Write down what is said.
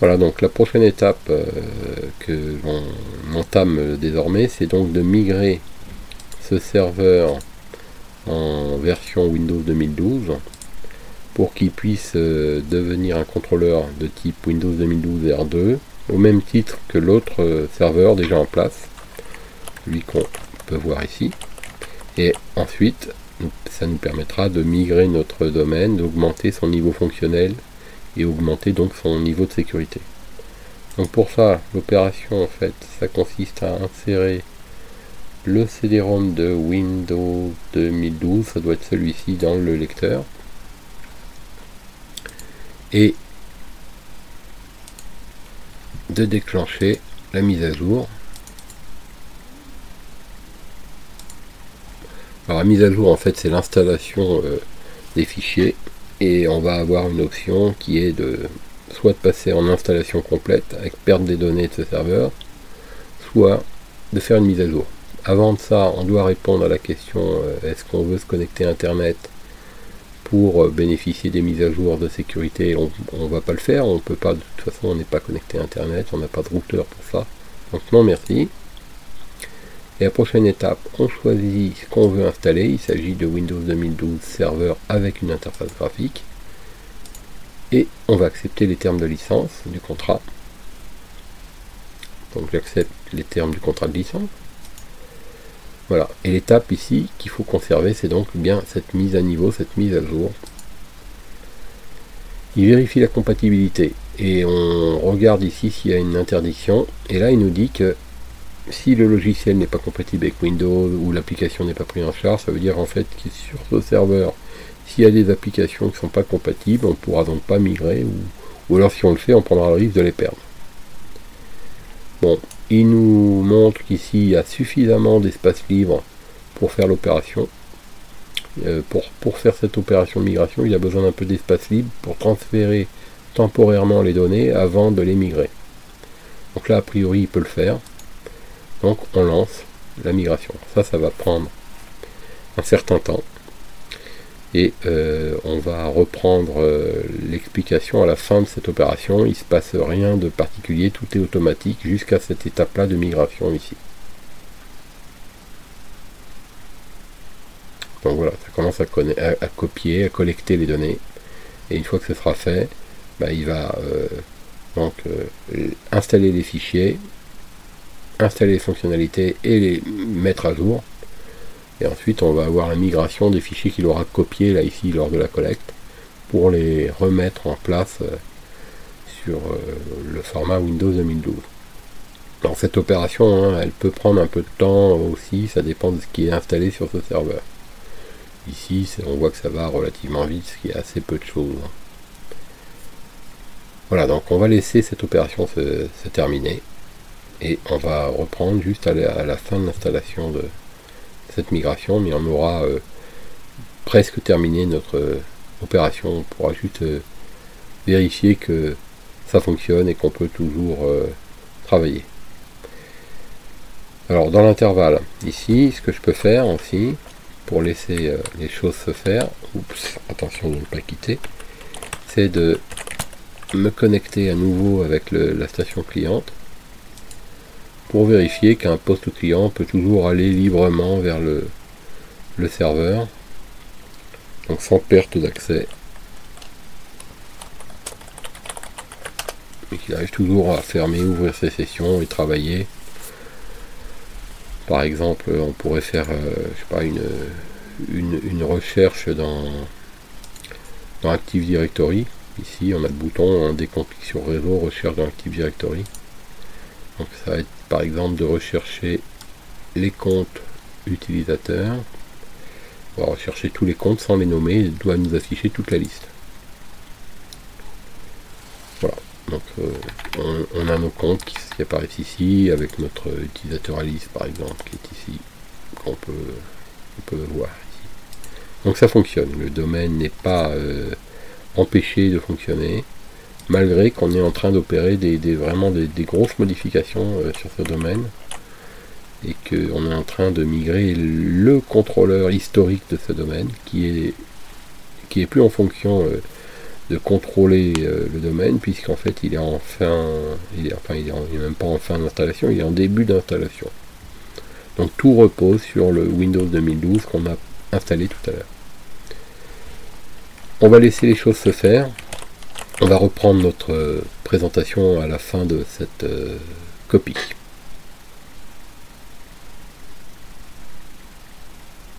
Voilà, donc la prochaine étape que l'on entame désormais, c'est donc de migrer ce serveur en version Windows 2012 pour qu'il puisse devenir un contrôleur de type Windows 2012 R2 au même titre que l'autre serveur déjà en place, celui qu'on peut voir ici. Et ensuite, ça nous permettra de migrer notre domaine, d'augmenter son niveau fonctionnel et augmenter donc son niveau de sécurité. Donc pour ça, l'opération en fait, ça consiste à insérer le CD-ROM de Windows 2012, ça doit être celui-ci dans le lecteur, et de déclencher la mise à jour. Alors la mise à jour en fait c'est l'installation des fichiers, et on va avoir une option qui est de soit de passer en installation complète avec perte des données de ce serveur, soit de faire une mise à jour. Avant de ça, on doit répondre à la question est-ce qu'on veut se connecter à Internet pour bénéficier des mises à jour de sécurité. On ne va pas le faire, on peut pas, de toute façon on n'est pas connecté à Internet, on n'a pas de routeur pour ça, donc non merci. Et la prochaine étape, on choisit ce qu'on veut installer, il s'agit de Windows 2012 serveur avec une interface graphique, et on va accepter les termes de licence du contrat. Donc j'accepte les termes du contrat de licence. Voilà, et l'étape ici qu'il faut conserver, c'est donc bien cette mise à niveau, cette mise à jour. Il vérifie la compatibilité, et on regarde ici s'il y a une interdiction, et là il nous dit que si le logiciel n'est pas compatible avec Windows ou l'application n'est pas prise en charge, ça veut dire en fait que sur ce serveur, s'il y a des applications qui ne sont pas compatibles, on ne pourra donc pas migrer, ou alors si on le fait, on prendra le risque de les perdre. Bon, il nous montre qu'ici il y a suffisamment d'espace libre pour faire l'opération. Pour faire cette opération de migration, il a besoin d'un peu d'espace libre pour transférer temporairement les données avant de les migrer. Donc là, a priori, il peut le faire. Donc on lance la migration. Ça va prendre un certain temps. Et on va reprendre l'explication à la fin de cette opération. Il ne se passe rien de particulier, tout est automatique jusqu'à cette étape-là de migration ici. Donc voilà, ça commence à copier, à collecter les données. Et une fois que ce sera fait, il va installer les fichiers, installer les fonctionnalités et les mettre à jour. Et ensuite on va avoir la migration des fichiers qu'il aura copiés là ici lors de la collecte pour les remettre en place sur le format Windows 2012. Alors cette opération, elle peut prendre un peu de temps aussi, ça dépend de ce qui est installé sur ce serveur. Ici on voit que ça va relativement vite, ce qui est assez peu de choses. Voilà, donc on va laisser cette opération se terminer, et on va reprendre juste à la fin de l'installation de cette migration, mais on aura presque terminé notre opération. On pourra juste vérifier que ça fonctionne et qu'on peut toujours travailler. Alors dans l'intervalle, ici, ce que je peux faire aussi, pour laisser les choses se faire, oups, attention de ne pas quitter, c'est de me connecter à nouveau avec la station cliente, pour vérifier qu'un poste client peut toujours aller librement vers le serveur, donc sans perte d'accès, et qu'il arrive toujours à fermer, ouvrir ses sessions et travailler. Par exemple, on pourrait faire je sais pas, une recherche dans Active Directory. Ici on a le bouton, on décomplique sur réseau, recherche dans Active Directory. Donc ça va être par exemple de rechercher les comptes utilisateurs. On va rechercher tous les comptes sans les nommer, il doit nous afficher toute la liste. Voilà, donc on a nos comptes qui apparaissent ici, avec notre utilisateur Alice par exemple, qui est ici, qu'on peut voir ici. Donc ça fonctionne, le domaine n'est pas empêché de fonctionner, malgré qu'on est en train d'opérer vraiment des grosses modifications sur ce domaine, et qu'on est en train de migrer le contrôleur historique de ce domaine, qui est plus en fonction de contrôler le domaine, puisqu'en fait il est il est même pas en fin d'installation, il est en début d'installation. Donc tout repose sur le Windows 2012 qu'on a installé tout à l'heure. On va laisser les choses se faire. On va reprendre notre présentation à la fin de cette copie.